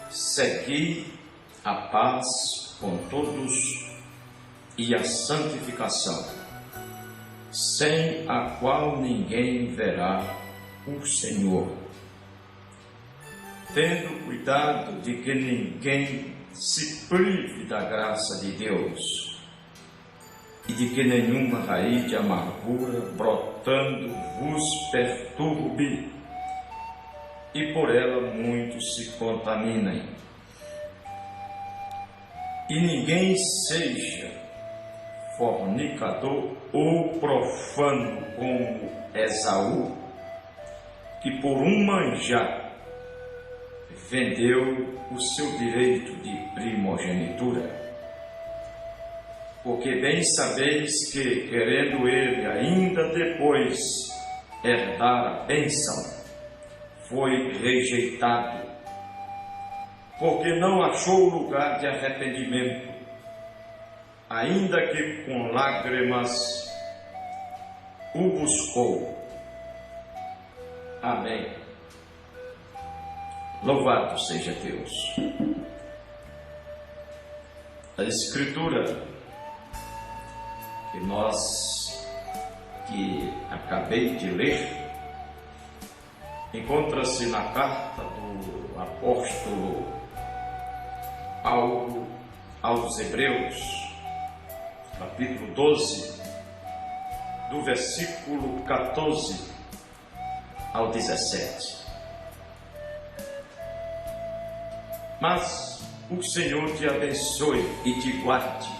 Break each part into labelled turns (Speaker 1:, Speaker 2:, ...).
Speaker 1: Segui a paz com todos e a santificação, sem a qual ninguém verá o Senhor, tendo cuidado de que ninguém se prive da graça de Deus e de que nenhuma raiz de amargura brotando vos perturbe e por ela muitos se contaminem. E ninguém seja fornicador ou profano como Esaú, que por um manjar vendeu o seu direito de primogenitura. Porque bem sabeis que, querendo ele ainda depois herdar a bênção, foi rejeitado, porque não achou lugar de arrependimento, ainda que com lágrimas o buscou. Amém. Louvado seja Deus. A Escritura que acabei de ler encontra-se na carta do apóstolo Paulo aos Hebreus, capítulo 12, do versículo 14 ao 17. Mas o Senhor te abençoe e te guarde.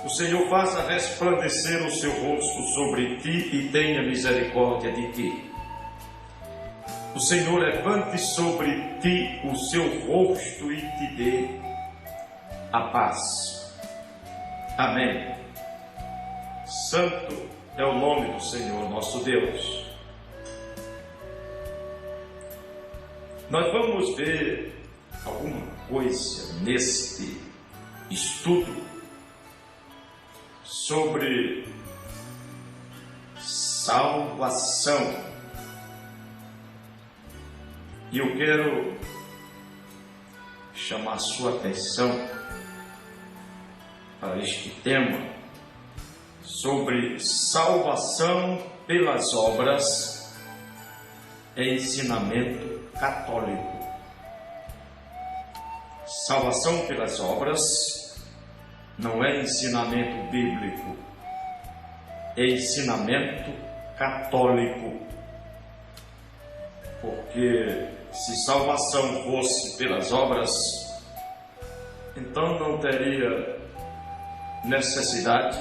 Speaker 1: O Senhor faça resplandecer o seu rosto sobre ti e tenha misericórdia de ti. O Senhor levante sobre ti o seu rosto e te dê a paz. Amém. Santo é o nome do Senhor nosso Deus. Nós vamos ver alguma coisa neste estudo sobre salvação. E eu quero chamar sua atenção para este tema sobre salvação pelas obras e ensinamento católico. Salvação pelas obras não é ensinamento bíblico, é ensinamento católico. Porque se salvação fosse pelas obras, então não teria necessidade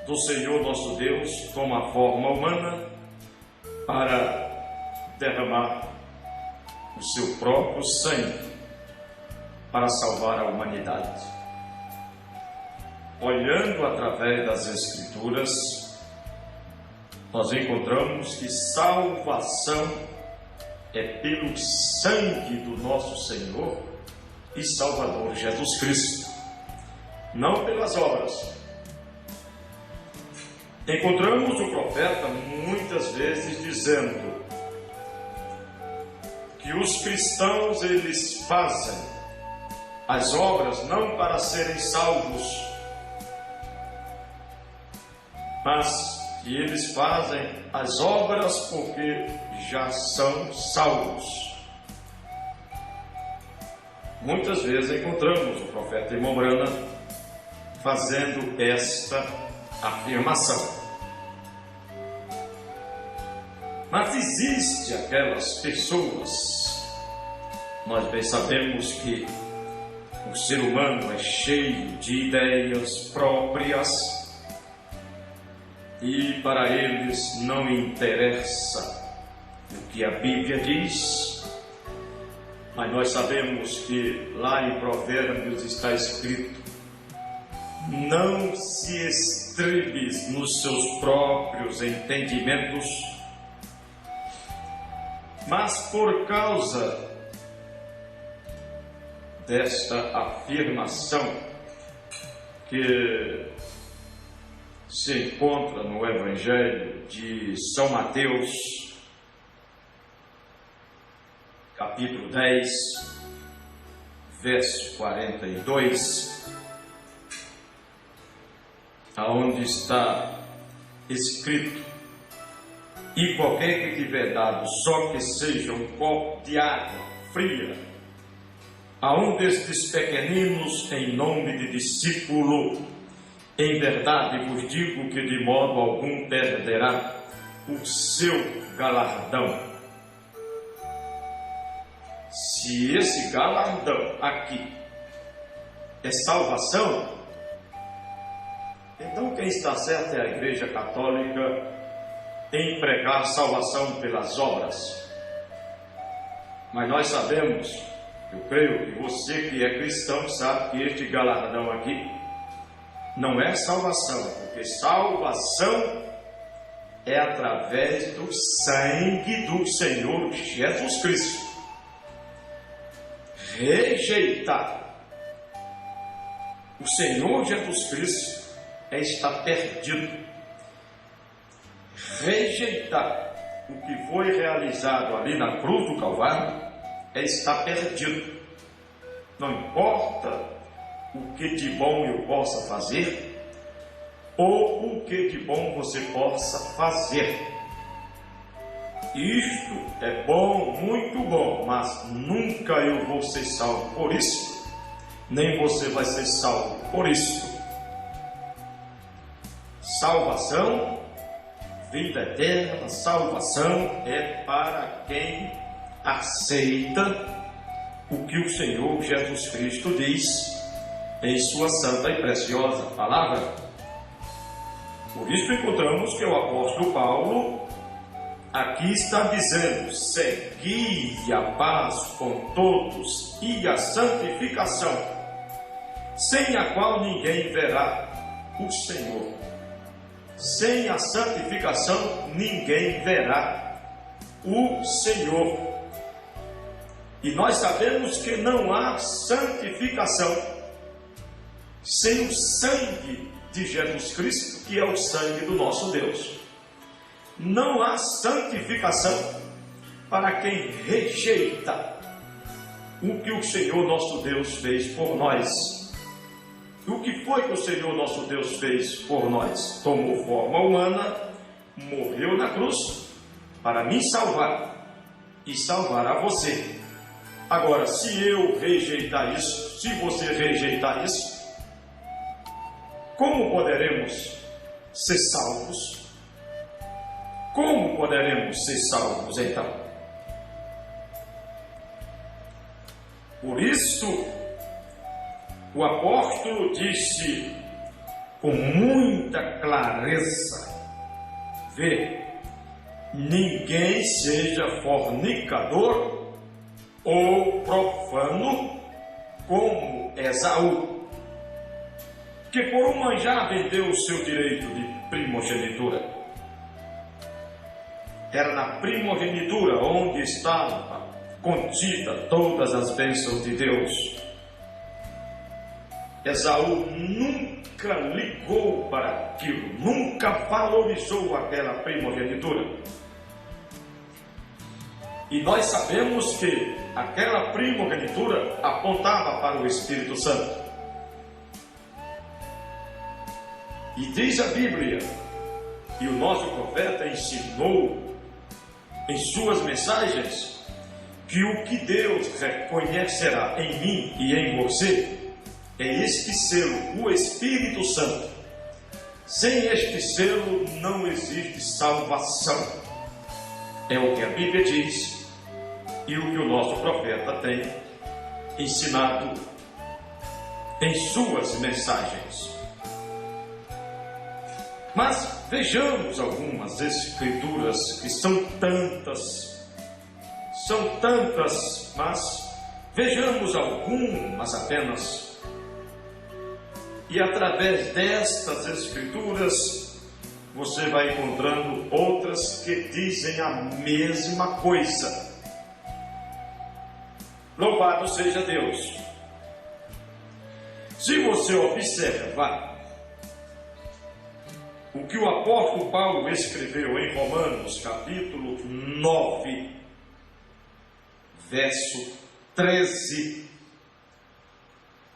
Speaker 1: do Senhor nosso Deus tomar forma humana para derramar o seu próprio sangue para salvar a humanidade. Olhando através das Escrituras, nós encontramos que salvação é pelo sangue do nosso Senhor e Salvador Jesus Cristo, não pelas obras. Encontramos o profeta muitas vezes dizendo que os cristãos eles fazem as obras não para serem salvos, mas que eles fazem as obras porque já são salvos. Muitas vezes encontramos o profeta Irmão Branham fazendo esta afirmação. Mas existe aquelas pessoas, nós bem sabemos que o ser humano é cheio de ideias próprias, e para eles não interessa o que a Bíblia diz, mas nós sabemos que lá em Provérbios está escrito: não se estribes nos seus próprios entendimentos, mas por causa desta afirmação que se encontra no Evangelho de São Mateus, capítulo 10, verso 42, aonde está escrito: e qualquer que tiver dado só que seja um copo de água fria a um destes pequeninos em nome de discípulo, em verdade vos digo que de modo algum perderá o seu galardão. Se esse galardão aqui é salvação, então quem está certo é a Igreja Católica em pregar salvação pelas obras. Mas nós sabemos, eu creio que você que é cristão sabe que este galardão aqui não é salvação, porque salvação é através do sangue do Senhor Jesus Cristo. Rejeitar o Senhor Jesus Cristo é estar perdido. Rejeitar o que foi realizado ali na cruz do Calvário é estar perdido. Não importa o que de bom eu possa fazer ou o que de bom você possa fazer. Isto é bom, muito bom, mas nunca eu vou ser salvo por isso, nem você vai ser salvo por isso. Salvação, vida eterna, salvação é para quem aceita o que o Senhor Jesus Cristo diz em sua santa e preciosa palavra. Por isso encontramos que o apóstolo Paulo aqui está dizendo: segui a paz com todos e a santificação, sem a qual ninguém verá o Senhor. Sem a santificação ninguém verá o Senhor. E nós sabemos que não há santificação sem o sangue de Jesus Cristo, que é o sangue do nosso Deus. Não há santificação para quem rejeita o que o Senhor nosso Deus fez por nós. O que foi que o Senhor nosso Deus fez por nós? Tomou forma humana, morreu na cruz para me salvar e salvar a você. Agora, se eu rejeitar isso, se você rejeitar isso, como poderemos ser salvos? Como poderemos ser salvos então? Por isso, o apóstolo disse com muita clareza: vê, ninguém seja fornicador ou profano como Esaú, que por um manjar vendeu o seu direito de primogenitura. Era na primogenitura onde estava contida todas as bênçãos de Deus. Esaú nunca ligou para aquilo, nunca valorizou aquela primogenitura. E nós sabemos que aquela primogenitura apontava para o Espírito Santo. E diz a Bíblia, e o nosso profeta ensinou em suas mensagens, que o que Deus reconhecerá em mim e em você é este selo, o Espírito Santo. Sem este selo não existe salvação. É o que a Bíblia diz e o que o nosso profeta tem ensinado em suas mensagens. Mas vejamos algumas escrituras que são tantas, mas vejamos algumas apenas. E através destas escrituras você vai encontrando outras que dizem a mesma coisa. Louvado seja Deus! Se você observar o que o apóstolo Paulo escreveu em Romanos capítulo 9, verso 13.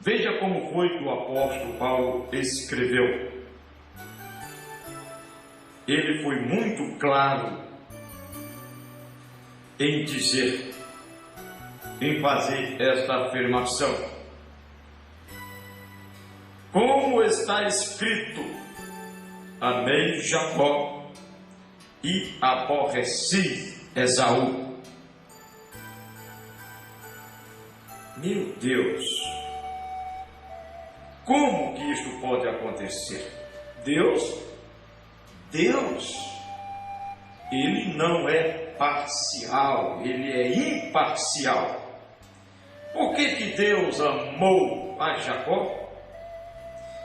Speaker 1: Veja como foi que o apóstolo Paulo escreveu. Ele foi muito claro em dizer, em fazer esta afirmação. Como está escrito, amei Jacó e aborreci Esaú. Meu Deus, como que isto pode acontecer? Deus, Ele não é parcial, Ele é imparcial. Por que Deus amou a Jacó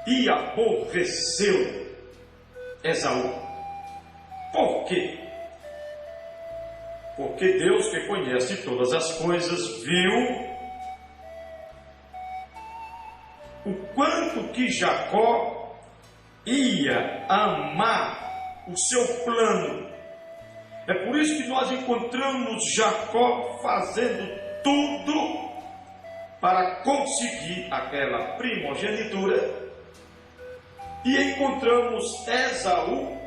Speaker 1: e aborreceu Esaú? Por quê? Porque Deus, que conhece todas as coisas, viu o quanto que Jacó ia amar o seu plano. É por isso que nós encontramos Jacó fazendo tudo para conseguir aquela primogenitura, e encontramos Esaú,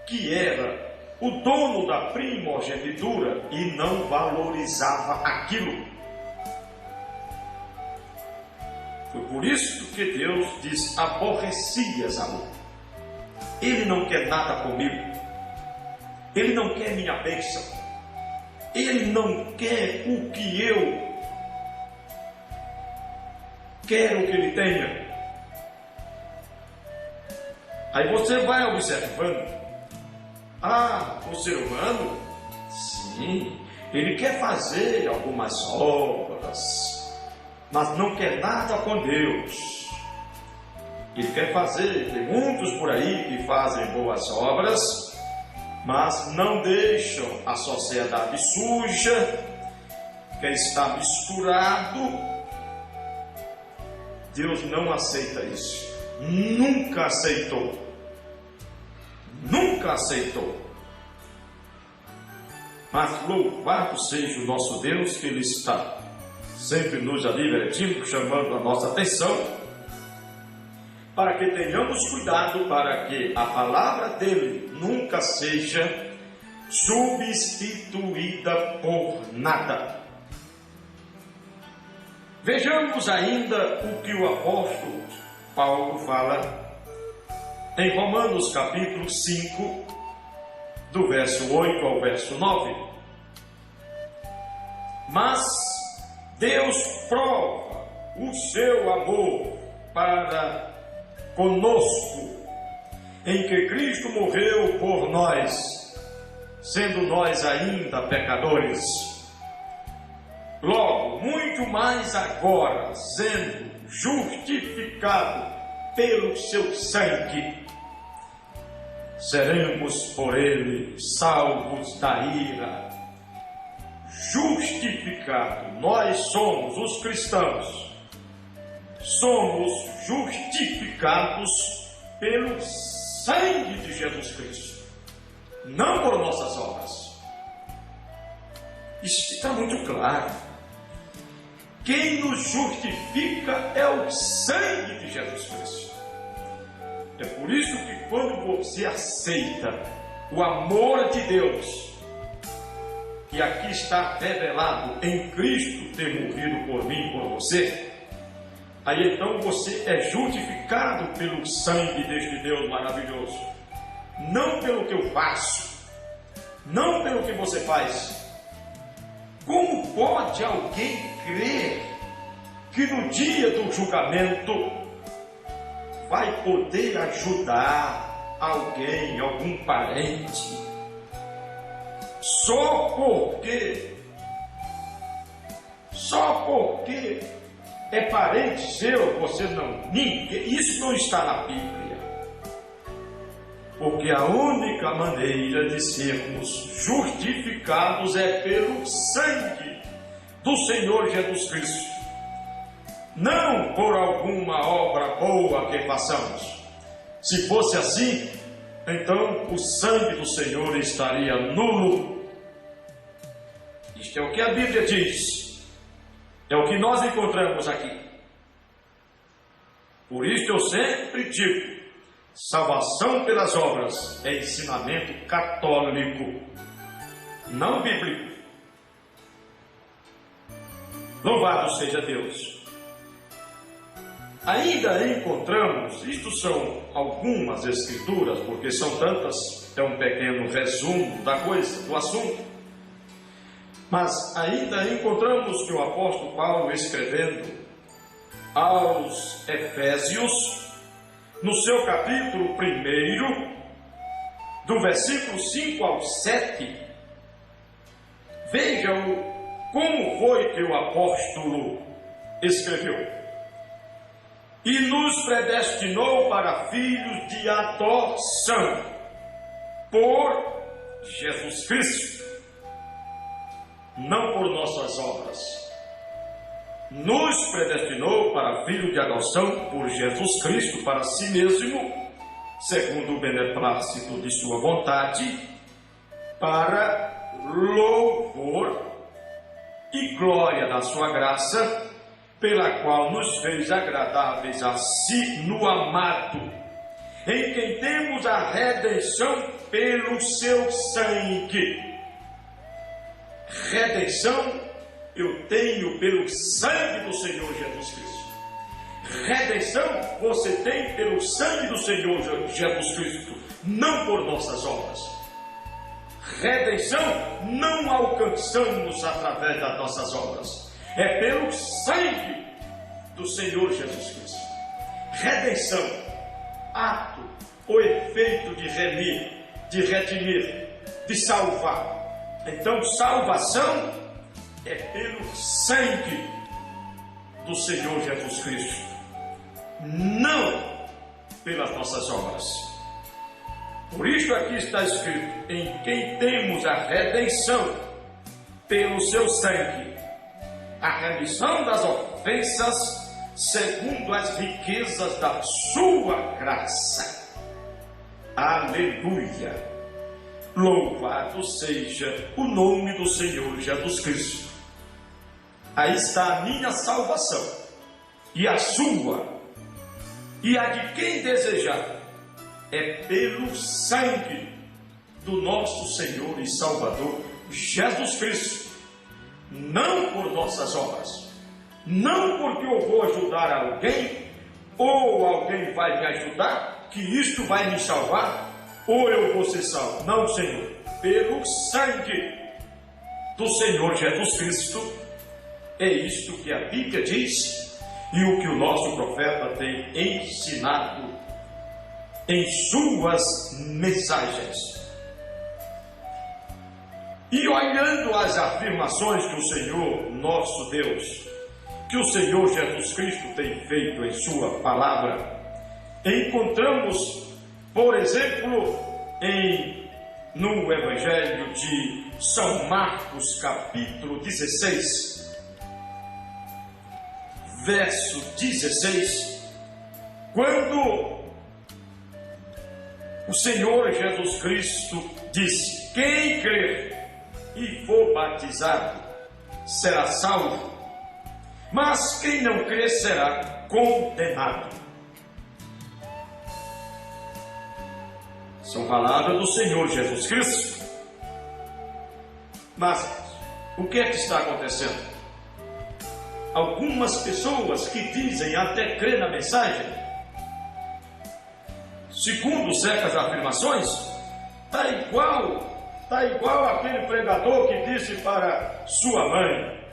Speaker 1: que era o dono da primogenitura e não valorizava aquilo. Foi por isso que Deus diz: aborreci Esaú. Ele não quer nada comigo. Ele não quer minha bênção. Ele não quer o que eu quero que ele tenha. Aí você vai observando. O ser humano, sim, ele quer fazer algumas obras, mas não quer nada com Deus. Ele quer fazer, tem muitos por aí que fazem boas obras, mas não deixam a sociedade suja, quer estar misturado. Deus não aceita isso, nunca aceitou. Nunca aceitou. Mas louvado seja o nosso Deus, que Ele está sempre nos advertindo, chamando a nossa atenção, para que tenhamos cuidado, para que a palavra dEle nunca seja substituída por nada. Vejamos ainda o que o apóstolo Paulo fala em Romanos capítulo 5, do verso 8 ao verso 9. Mas Deus prova o seu amor para conosco, em que Cristo morreu por nós, sendo nós ainda pecadores. Logo, muito mais agora, sendo justificado pelo seu sangue, seremos por ele salvos da ira. Justificado, nós somos os cristãos, somos justificados pelo sangue de Jesus Cristo, não por nossas obras. Isso está muito claro. Quem nos justifica é o sangue de Jesus Cristo. É por isso que quando você aceita o amor de Deus, que aqui está revelado em Cristo ter morrido por mim e por você, aí então você é justificado pelo sangue deste Deus maravilhoso, não pelo que eu faço, não pelo que você faz. Como pode alguém crer que no dia do julgamento vai poder ajudar alguém, algum parente, só porque é parente seu? Você não, ninguém, isso não está na Bíblia. Porque a única maneira de sermos justificados é pelo sangue do Senhor Jesus Cristo, não por alguma obra boa que façamos. Se fosse assim, então o sangue do Senhor estaria nulo. Isto é o que a Bíblia diz. É o que nós encontramos aqui. Por isso eu sempre digo: salvação pelas obras é ensinamento católico, não bíblico. Louvado seja Deus. Ainda encontramos, isto são algumas escrituras, porque são tantas, é um pequeno resumo da coisa, do assunto. Mas ainda encontramos que o apóstolo Paulo, escrevendo aos Efésios, no seu capítulo 1, do versículo 5 ao 7, vejam como foi que o apóstolo escreveu: e nos predestinou para filhos de adoção por Jesus Cristo, não por nossas obras. Nos predestinou para filhos de adoção por Jesus Cristo para si mesmo, segundo o beneplácito de sua vontade, para louvor e glória da sua graça, pela qual nos fez agradáveis a si no amado, em quem temos a redenção pelo seu sangue. Redenção eu tenho pelo sangue do Senhor Jesus Cristo. Redenção você tem pelo sangue do Senhor Jesus Cristo, não por nossas obras. Redenção não alcançamos através das nossas obras, é pelo sangue do Senhor Jesus Cristo. Redenção, ato ou efeito de remir, de redimir, de salvar. Então, salvação é pelo sangue do Senhor Jesus Cristo, não pelas nossas obras. Por isso aqui está escrito: em quem temos a redenção pelo seu sangue, a remissão das ofensas, segundo as riquezas da sua graça. Aleluia! Louvado seja o nome do Senhor Jesus Cristo. Aí está a minha salvação, e a sua, e a de quem desejar, é pelo sangue do nosso Senhor e Salvador Jesus Cristo, não por nossas obras, não porque eu vou ajudar alguém, ou alguém vai me ajudar, que isto vai me salvar, ou eu vou ser salvo. Não, Senhor, pelo sangue do Senhor Jesus Cristo. É isto que a Bíblia diz e o que o nosso profeta tem ensinado em suas mensagens. E olhando as afirmações que o Senhor nosso Deus, que o Senhor Jesus Cristo tem feito em sua palavra, encontramos, por exemplo, no Evangelho de São Marcos, capítulo 16, verso 16, quando o Senhor Jesus Cristo disse: quem crer e for batizado será salvo, mas quem não crer será condenado. São palavras do Senhor Jesus Cristo. Mas o que é que está acontecendo? Algumas pessoas que dizem até crer na mensagem, segundo certas afirmações, está igual aquele pregador que disse para sua mãe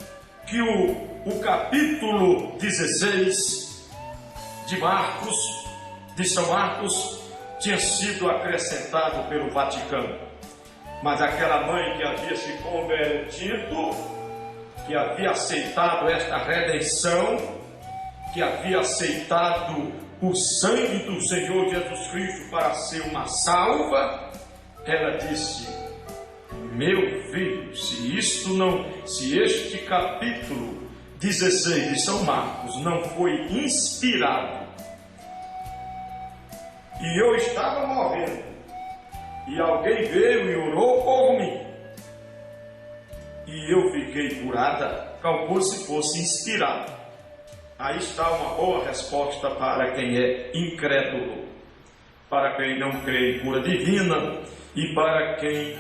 Speaker 1: que o capítulo 16 de São Marcos, tinha sido acrescentado pelo Vaticano. Mas aquela mãe que havia se convertido, que havia aceitado esta redenção, que havia aceitado o sangue do Senhor Jesus Cristo para ser uma salva, ela disse: meu filho, se este capítulo 16 de São Marcos não foi inspirado, e eu estava morrendo, e alguém veio e orou por mim, e eu fiquei curada, calcou se fosse inspirado. Aí está uma boa resposta para quem é incrédulo, para quem não crê em cura divina e para quem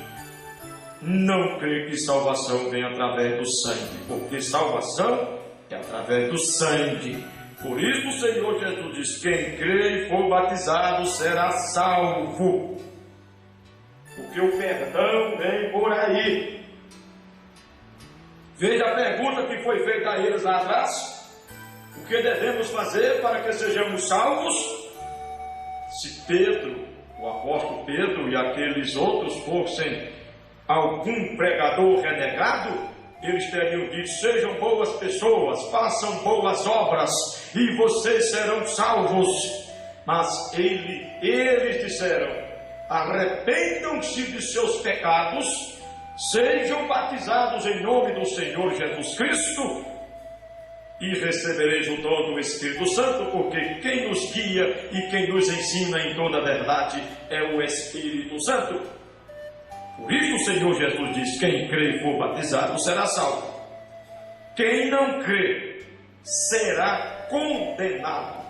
Speaker 1: não crê que salvação vem através do sangue, porque salvação é através do sangue. Por isso o Senhor Jesus diz: quem crê e for batizado será salvo, porque o perdão vem por aí. Veja a pergunta que foi feita a eles lá atrás: o que devemos fazer para que sejamos salvos? Se Pedro, o apóstolo Pedro e aqueles outros fossem algum pregador renegado, eles teriam dito: sejam boas pessoas, façam boas obras e vocês serão salvos. Mas eles disseram: arrependam-se de seus pecados, sejam batizados em nome do Senhor Jesus Cristo e recebereis o dom do Espírito Santo, porque quem nos guia e quem nos ensina em toda a verdade é o Espírito Santo. Por isso o Senhor Jesus diz: quem crê e for batizado será salvo. Quem não crê será condenado.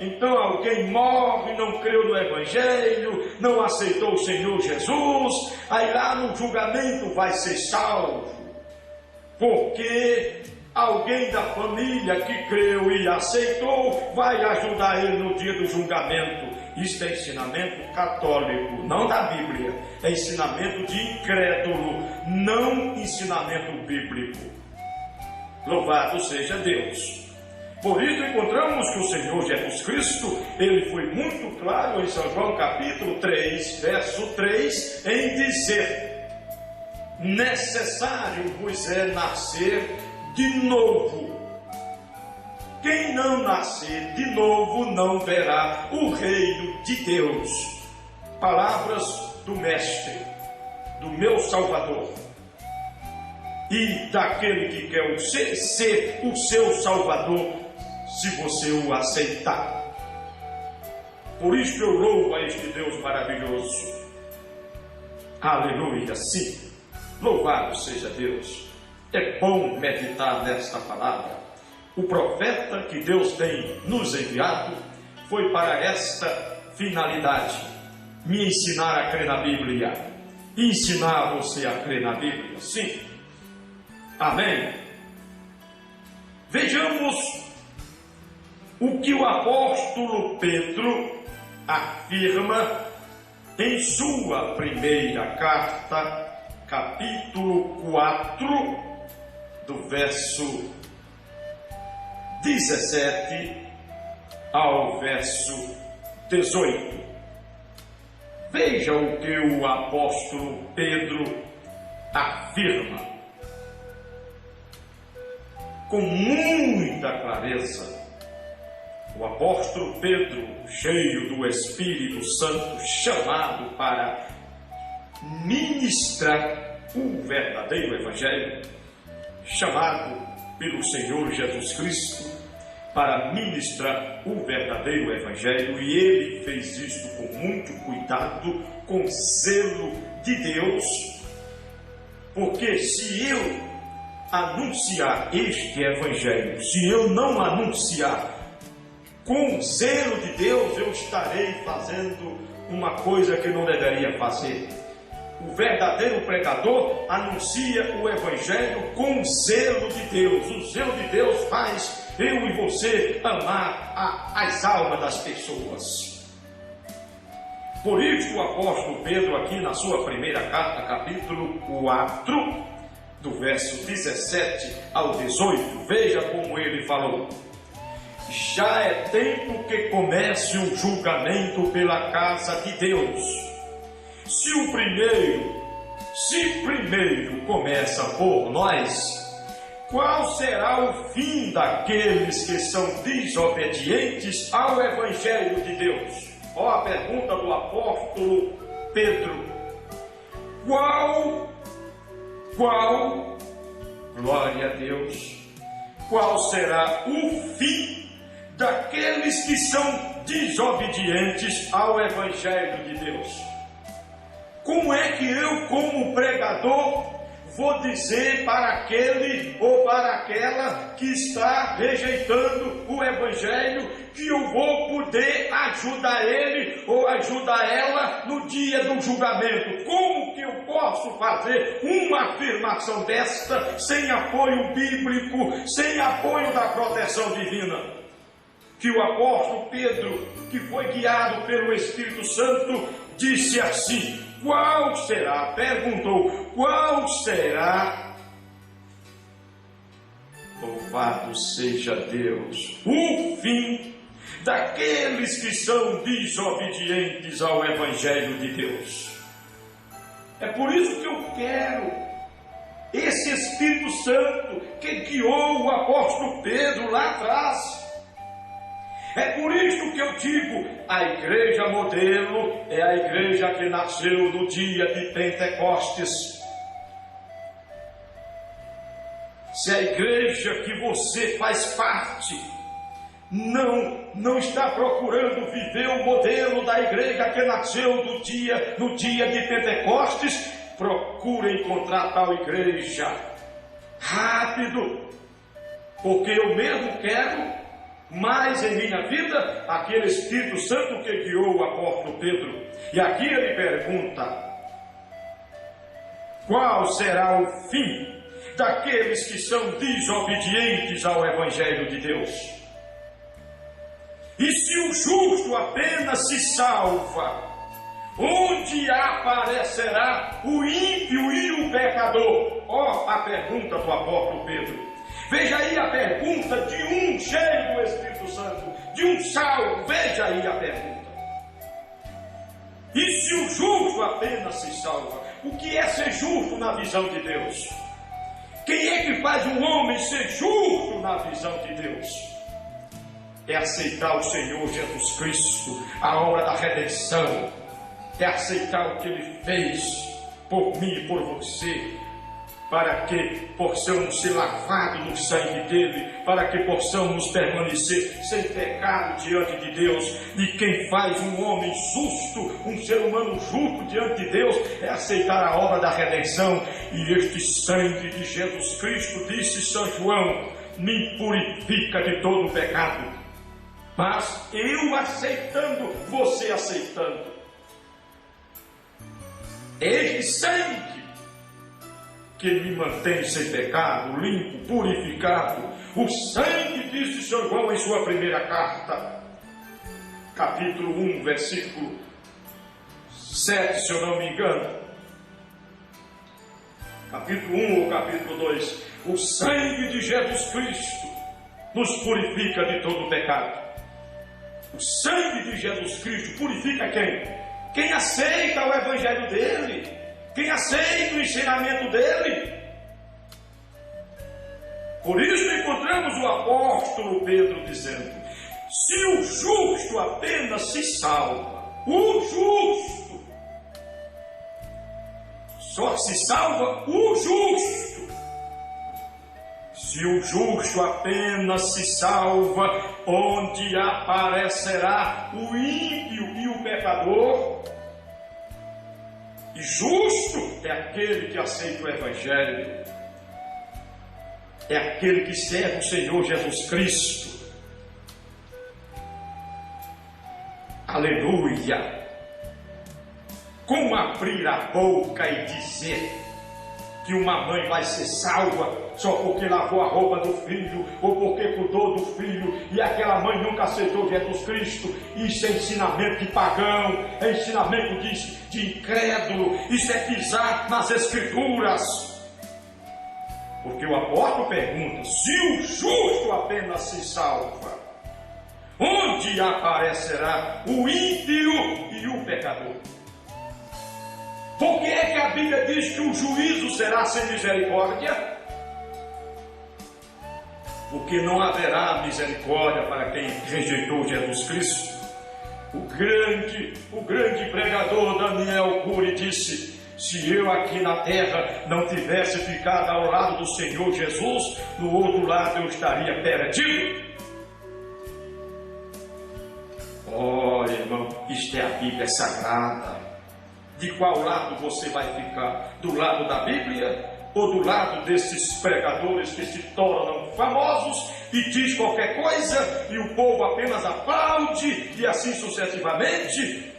Speaker 1: Então alguém morre, não creu no Evangelho, não aceitou o Senhor Jesus, aí lá no julgamento vai ser salvo, porque alguém da família que creu e aceitou vai ajudar ele no dia do julgamento. Isto é ensinamento católico, não da Bíblia. É ensinamento de incrédulo, não ensinamento bíblico. Louvado seja Deus. Por isso encontramos que o Senhor Jesus Cristo, ele foi muito claro em São João capítulo 3, verso 3, em dizer: necessário vos é nascer de novo. Quem não nascer de novo não verá o reino de Deus. Palavras do Mestre, do meu Salvador e daquele que quer ser o seu Salvador, se você o aceitar. Por isso eu louvo a este Deus maravilhoso. Aleluia, sim. Louvado seja Deus. É bom meditar nesta palavra. O profeta que Deus tem nos enviado foi para esta finalidade: me ensinar a crer na Bíblia, ensinar você a crer na Bíblia. Sim. Amém. Vejamos o que o apóstolo Pedro afirma em sua primeira carta, capítulo 4, do verso 17 ao verso 18. Veja o que o apóstolo Pedro afirma com muita clareza. O apóstolo Pedro, cheio do Espírito Santo, chamado para ministrar o verdadeiro Evangelho, chamado pelo Senhor Jesus Cristo para ministrar o verdadeiro Evangelho, e ele fez isto com muito cuidado, com zelo de Deus, porque se eu anunciar este Evangelho, se eu não anunciar com zelo de Deus, eu estarei fazendo uma coisa que não deveria fazer. O verdadeiro pregador anuncia o Evangelho com zelo de Deus. O zelo de Deus faz eu e você amar as almas das pessoas. Por isso o apóstolo Pedro, aqui na sua primeira carta, capítulo 4, do verso 17 ao 18, veja como ele falou: já é tempo que comece o julgamento pela casa de Deus. Se primeiro começa por nós, qual será o fim daqueles que são desobedientes ao Evangelho de Deus? Ó a pergunta do apóstolo Pedro. Qual, glória a Deus, qual será o fim daqueles que são desobedientes ao Evangelho de Deus? Como é que eu, como pregador, vou dizer para aquele ou para aquela que está rejeitando o Evangelho que eu vou poder ajudar ele ou ajudar ela no dia do julgamento? Como que eu posso fazer uma afirmação desta sem apoio bíblico, sem apoio da proteção divina? Que o apóstolo Pedro, que foi guiado pelo Espírito Santo, disse assim: qual será? Perguntou: qual será? Louvado seja Deus! O fim daqueles que são desobedientes ao Evangelho de Deus. É por isso que eu quero esse Espírito Santo que guiou o apóstolo Pedro lá atrás. É por isso que eu digo, a igreja modelo é a igreja que nasceu no dia de Pentecostes. Se a igreja que você faz parte não está procurando viver o modelo da igreja que nasceu no dia de Pentecostes, procure encontrar tal igreja rápido, porque eu mesmo quero mais em minha vida aquele Espírito Santo que guiou o apóstolo Pedro. E aqui ele pergunta: qual será o fim daqueles que são desobedientes ao Evangelho de Deus? E se o justo apenas se salva, onde aparecerá o ímpio e o pecador? Ó, a pergunta do apóstolo Pedro. Veja aí a pergunta de um cheio do Espírito Santo, de um salvo. Veja aí a pergunta. E se o justo apenas se salva? O que é ser justo na visão de Deus? Quem é que faz um homem ser justo na visão de Deus? É aceitar o Senhor Jesus Cristo, a obra da redenção. É aceitar o que Ele fez por mim e por você, para que possamos ser lavados no sangue dele, para que possamos permanecer sem pecado diante de Deus. E quem faz um homem justo, um ser humano justo diante de Deus, é aceitar a obra da redenção. E este sangue de Jesus Cristo, disse São João, me purifica de todo o pecado. Mas eu aceitando, você aceitando, este sangue que me mantém sem pecado, limpo, purificado. O sangue, disse São João em sua primeira carta, capítulo 1, versículo 7, se eu não me engano. Capítulo 1 ou capítulo 2. O sangue de Jesus Cristo nos purifica de todo pecado. O sangue de Jesus Cristo purifica quem? Quem aceita o Evangelho dele, quem aceita o ensinamento dele. Por isso encontramos o apóstolo Pedro dizendo: se o justo apenas se salva, o justo, só se salva o justo. Se o justo apenas se salva, onde aparecerá o ímpio e o pecador? E justo é aquele que aceita o Evangelho, é aquele que serve o Senhor Jesus Cristo. Aleluia! Como abrir a boca e dizer que uma mãe vai ser salva só porque lavou a roupa do filho, ou porque cuidou do filho, e aquela mãe nunca aceitou Jesus Cristo? Isso é ensinamento de pagão, é ensinamento de incrédulo, isso é pisar nas Escrituras. Porque o apóstolo pergunta: se o justo apenas se salva, onde aparecerá o ímpio e o pecador? Por que é que a Bíblia diz que o juízo será sem misericórdia? Porque não haverá misericórdia para quem rejeitou Jesus Cristo. O grande pregador Daniel Cury disse: se eu aqui na terra não tivesse ficado ao lado do Senhor Jesus, no outro lado eu estaria perdido. Oh, irmão, isto é a Bíblia sagrada. De qual lado você vai ficar? Do lado da Bíblia ou do lado desses pregadores que se tornam famosos e diz qualquer coisa e o povo apenas aplaude e assim sucessivamente.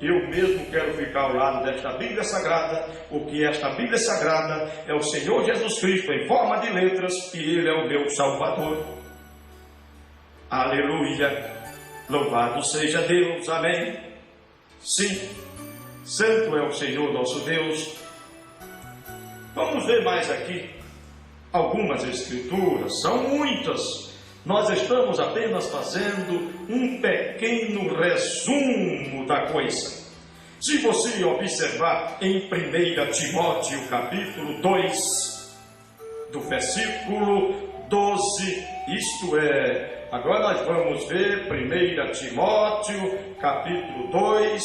Speaker 1: Eu mesmo quero ficar ao lado desta Bíblia Sagrada, porque esta Bíblia Sagrada é o Senhor Jesus Cristo em forma de letras e Ele é o meu Salvador. Aleluia! Louvado seja Deus, amém? Sim, santo é o Senhor nosso Deus. Vamos ver mais aqui algumas escrituras, são muitas. Nós estamos apenas fazendo um pequeno resumo da coisa. Se você observar em 1 Timóteo capítulo 2, do versículo 12, isto é, agora nós vamos ver 1 Timóteo capítulo 2,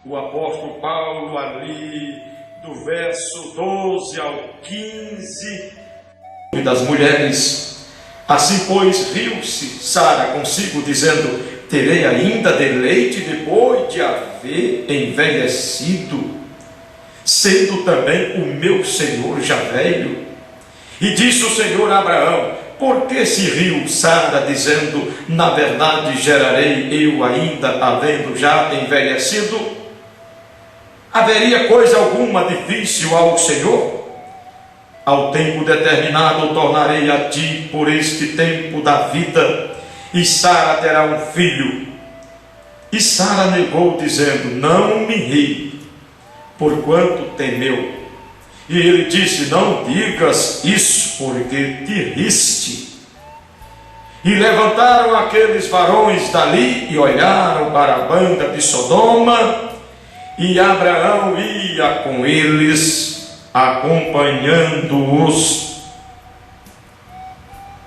Speaker 1: o apóstolo Paulo ali, do verso 12 ao 15, das mulheres. Assim, pois, riu-se Sara consigo, dizendo: terei ainda deleite depois de haver envelhecido, sendo também o meu senhor já velho. E disse o Senhor a Abraão: por que se riu Sara, dizendo: na verdade gerarei eu ainda, havendo já envelhecido? Haveria coisa alguma difícil ao Senhor? Ao tempo determinado tornarei a ti por este tempo da vida, e Sara terá um filho. E Sara negou, dizendo: não me ri, porquanto temeu. E ele disse: não digas isso, porque te riste. E levantaram aqueles varões dali e olharam para a banda de Sodoma, e Abraão ia com eles, acompanhando-os.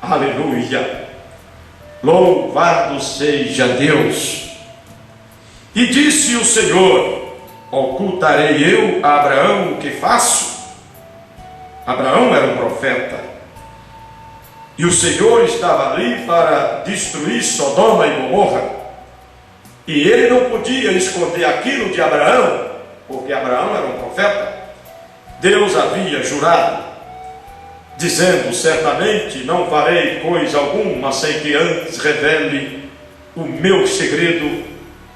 Speaker 1: Aleluia! Louvado seja Deus! E disse o Senhor: ocultarei eu a Abraão o que faço? Abraão era um profeta, e o Senhor estava ali para destruir Sodoma e Gomorra, e ele não podia esconder aquilo de Abraão, porque Abraão era um profeta. Deus havia jurado, dizendo: certamente não farei coisa alguma sem que antes revele o meu segredo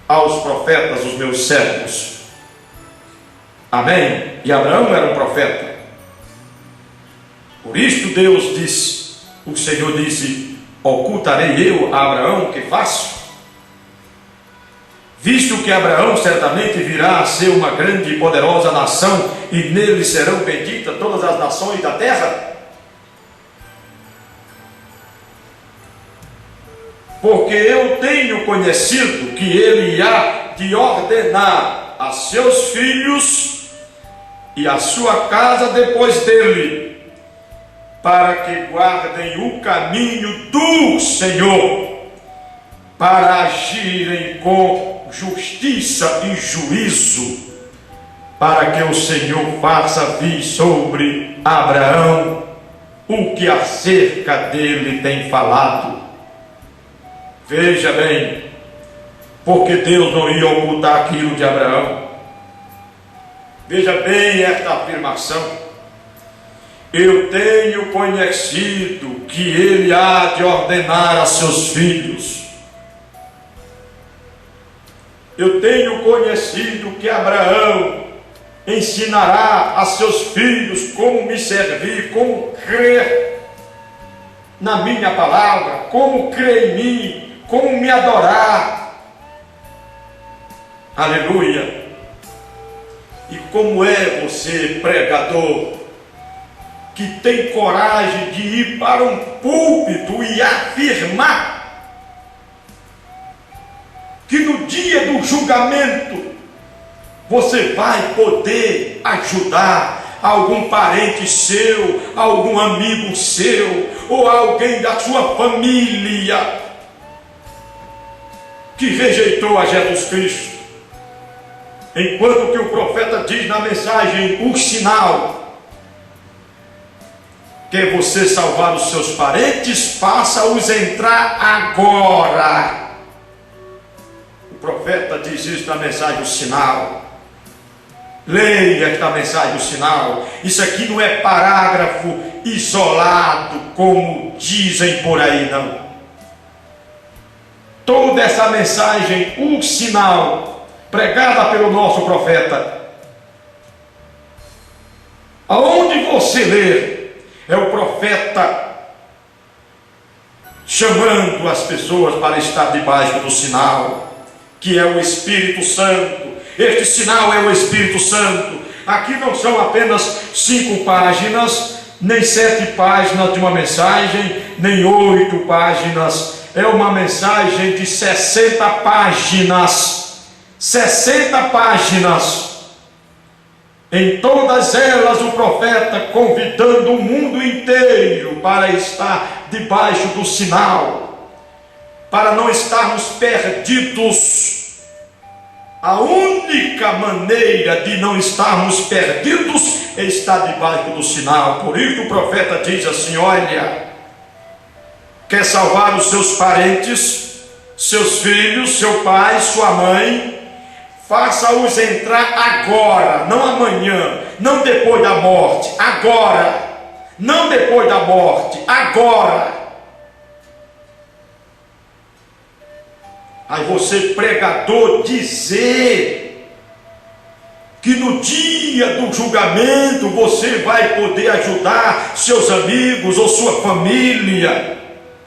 Speaker 1: aos profetas, os meus servos. Amém? E Abraão era um profeta. Por isto Deus disse, o Senhor disse: ocultarei eu a Abraão o que faço? Visto que Abraão certamente virá a ser uma grande e poderosa nação, e nele serão benditas todas as nações da terra. Porque eu tenho conhecido que ele há de ordenar a seus filhos e a sua casa depois dele, para que guardem o caminho do Senhor, para agirem com justiça e juízo, para que o Senhor faça vir sobre Abraão o que acerca dele tem falado. Veja bem, porque Deus não ia ocultar aquilo de Abraão. Veja bem esta afirmação: eu tenho conhecido que ele há de ordenar a seus filhos. Eu tenho conhecido que Abraão ensinará a seus filhos como me servir, como crer na minha palavra, como crer em mim, como me adorar. Aleluia! E como é você, pregador, que tem coragem de ir para um púlpito e afirmar que no dia do julgamento você vai poder ajudar algum parente seu, algum amigo seu, ou alguém da sua família que rejeitou a Jesus Cristo? Enquanto que o profeta diz na mensagem: o sinal que você salvar os seus parentes, faça-os entrar agora. O profeta diz isso na mensagem: o sinal. Leia esta mensagem do sinal. Isso aqui não é parágrafo isolado, como dizem por aí, não. Toda essa mensagem, o sinal, pregada pelo nosso profeta, aonde você ler, é o profeta chamando as pessoas para estar debaixo do sinal, que é o Espírito Santo. Este sinal é o Espírito Santo. Aqui não são apenas 5 páginas, nem 7 páginas de uma mensagem, nem 8 páginas. É uma mensagem de 60 páginas. 60 páginas. Em todas elas o profeta convidando o mundo inteiro para estar debaixo do sinal, para não estarmos perdidos. A única maneira de não estarmos perdidos é estar debaixo do sinal. Por isso o profeta diz assim: olha, quer salvar os seus parentes, seus filhos, seu pai, sua mãe, faça-os entrar agora, não amanhã, não depois da morte, agora, não depois da morte, agora. Aí você, pregador, dizer que no dia do julgamento você vai poder ajudar seus amigos ou sua família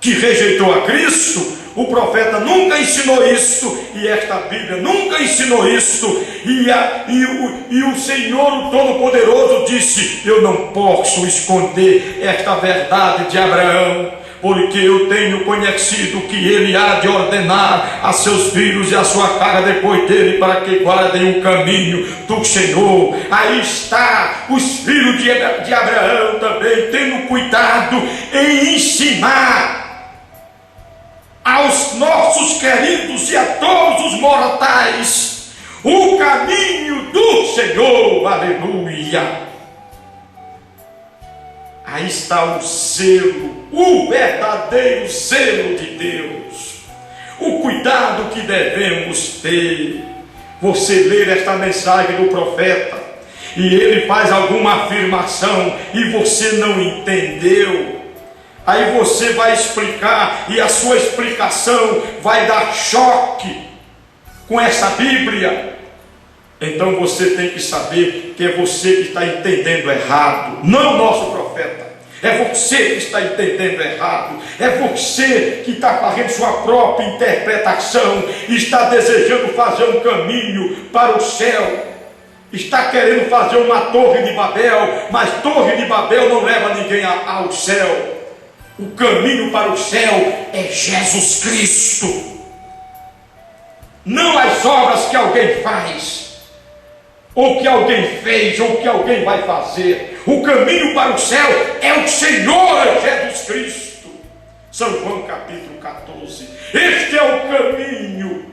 Speaker 1: que rejeitou a Cristo. O profeta nunca ensinou isso, e esta Bíblia nunca ensinou isso, e o Senhor o Todo-Poderoso disse: eu não posso esconder esta verdade de Abraão, porque eu tenho conhecido que ele há de ordenar a seus filhos e a sua casa depois dele, para que guardem o caminho do Senhor. Aí está os filhos de Abraão também tendo cuidado em ensinar aos nossos queridos e a todos os mortais o caminho do Senhor. Aleluia! Aí está o zelo, o verdadeiro zelo de Deus, o cuidado que devemos ter. Você ler esta mensagem do profeta e ele faz alguma afirmação e você não entendeu, aí você vai explicar e a sua explicação vai dar choque com essa Bíblia. Então você tem que saber que é você que está entendendo errado, não o nosso profeta. É você que está entendendo errado. É você que está fazendo sua própria interpretação, está desejando fazer um caminho para o céu, está querendo fazer uma torre de Babel, mas torre de Babel não leva ninguém ao céu. O caminho para o céu é Jesus Cristo, não as obras que alguém faz, ou que alguém fez, ou que alguém vai fazer. O caminho para o céu é o Senhor Jesus Cristo. São João capítulo 14. Este é o caminho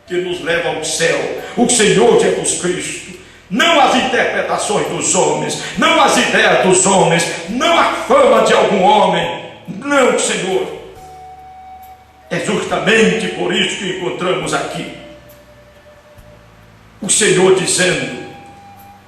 Speaker 1: que nos leva ao céu, o Senhor Jesus Cristo. Não as interpretações dos homens, não as ideias dos homens, não a fama de algum homem. Não, Senhor. É justamente por isso que encontramos aqui o Senhor dizendo: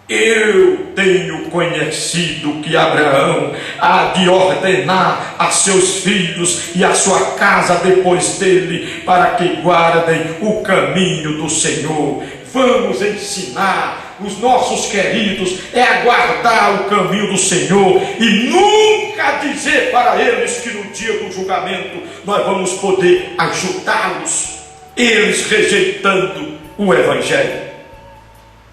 Speaker 1: eu tenho conhecido que Abraão há de ordenar a seus filhos e a sua casa depois dele, para que guardem o caminho do Senhor. Vamos ensinar os nossos queridos a guardar o caminho do Senhor e nunca dizer para eles que no dia do julgamento nós vamos poder ajudá-los, eles rejeitando o Evangelho.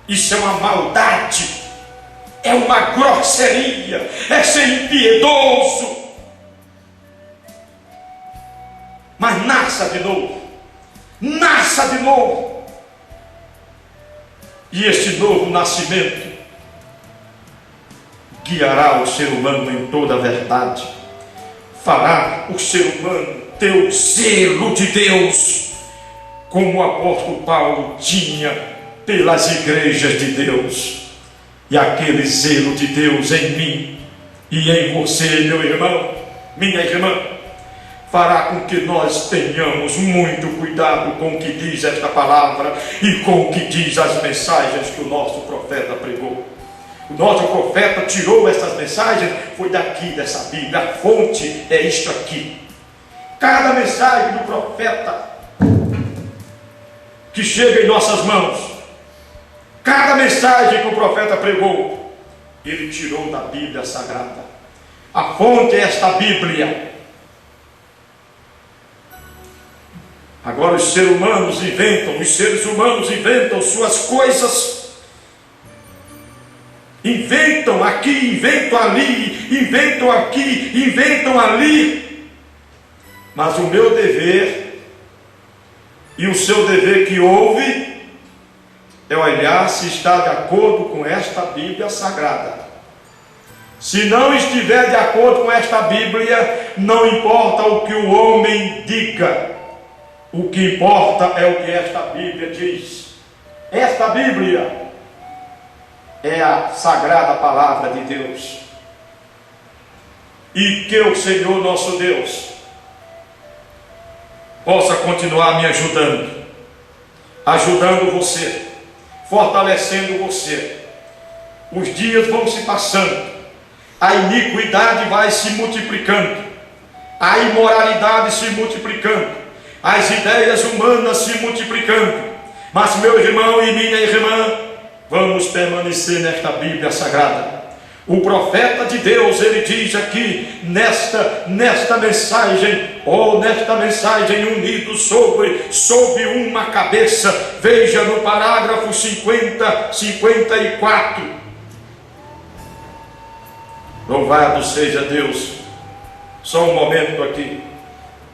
Speaker 1: Isso é uma maldade, é uma grosseria, é ser impiedoso. Mas nasça de novo, nasça de novo. E este novo nascimento guiará o ser humano em toda a verdade, fará o ser humano ter o zelo de Deus, como o apóstolo Paulo tinha pelas igrejas de Deus. E aquele zelo de Deus em mim e em você, meu irmão, minha irmã, fará com que nós tenhamos muito cuidado com o que diz esta palavra e com o que diz as mensagens que o nosso profeta pregou. O nosso profeta tirou essas mensagens, foi daqui dessa Bíblia, a fonte é isto aqui. Cada mensagem do profeta que chega em nossas mãos, cada mensagem que o profeta pregou, ele tirou da Bíblia Sagrada. A fonte é esta Bíblia. Agora os seres humanos inventam suas coisas, inventam aqui, inventam ali, inventam aqui, inventam ali. Mas o meu dever e o seu dever que ouve é olhar se está de acordo com esta Bíblia Sagrada. Se não estiver de acordo com esta Bíblia, não importa o que o homem diga, o que importa é o que esta Bíblia diz. Esta Bíblia é a sagrada palavra de Deus. E que o Senhor nosso Deus possa continuar me ajudando você, fortalecendo você. Os dias vão se passando, a iniquidade vai se multiplicando, a imoralidade se multiplicando, as ideias humanas se multiplicando. Mas meu irmão e minha irmã, vamos permanecer nesta Bíblia Sagrada. O profeta de Deus, ele diz aqui, nesta mensagem, unido sobre uma cabeça. Veja no parágrafo 54. Louvado seja Deus. Só um momento aqui.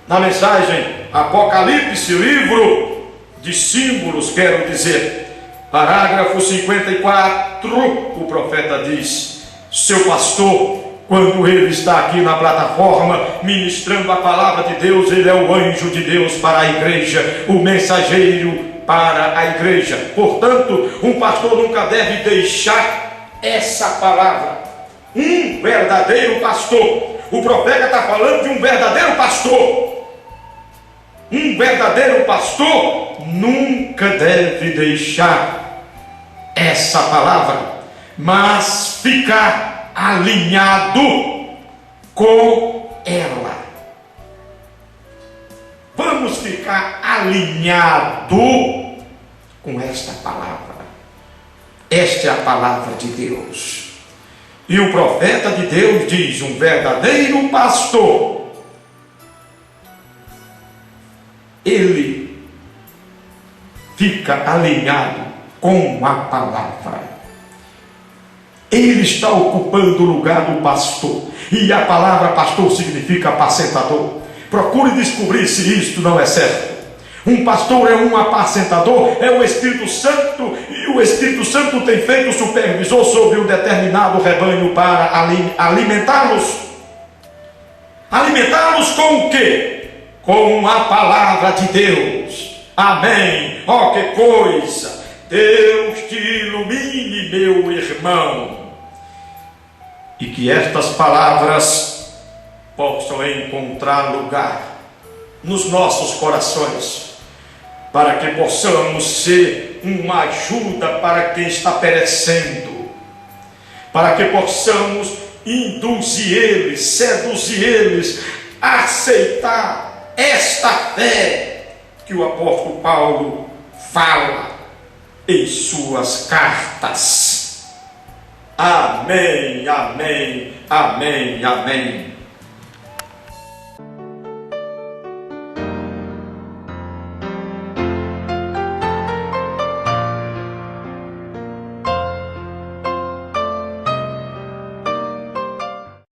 Speaker 1: Na mensagem Apocalipse, livro de símbolos, quero dizer, parágrafo 54, o profeta diz: seu pastor, quando ele está aqui na plataforma ministrando a palavra de Deus, ele é o anjo de Deus para a igreja, o mensageiro para a igreja. Portanto, um pastor nunca deve deixar essa palavra. Um verdadeiro pastor, o profeta está falando de um verdadeiro pastor. Um verdadeiro pastor nunca deve deixar essa palavra, mas ficar alinhado com ela. Vamos ficar alinhado com esta palavra. Esta é a palavra de Deus. E o profeta de Deus diz: um verdadeiro pastor, ele fica alinhado com a palavra. Ele está ocupando o lugar do pastor. E a palavra pastor significa apacentador. Procure descobrir se isto não é certo. Um pastor é um apacentador, é o Espírito Santo, e o Espírito Santo tem feito supervisor sobre um determinado rebanho para alimentá-los. Alimentá-los com o quê? Com a palavra de Deus. Amém. Ó, que coisa! Deus te ilumine, meu irmão. E que estas palavras possam encontrar lugar nos nossos corações, para que possamos ser uma ajuda para quem está perecendo, para que possamos induzir eles, seduzir eles a aceitar esta fé que o apóstolo Paulo fala em suas cartas. Amém, amém, amém, amém.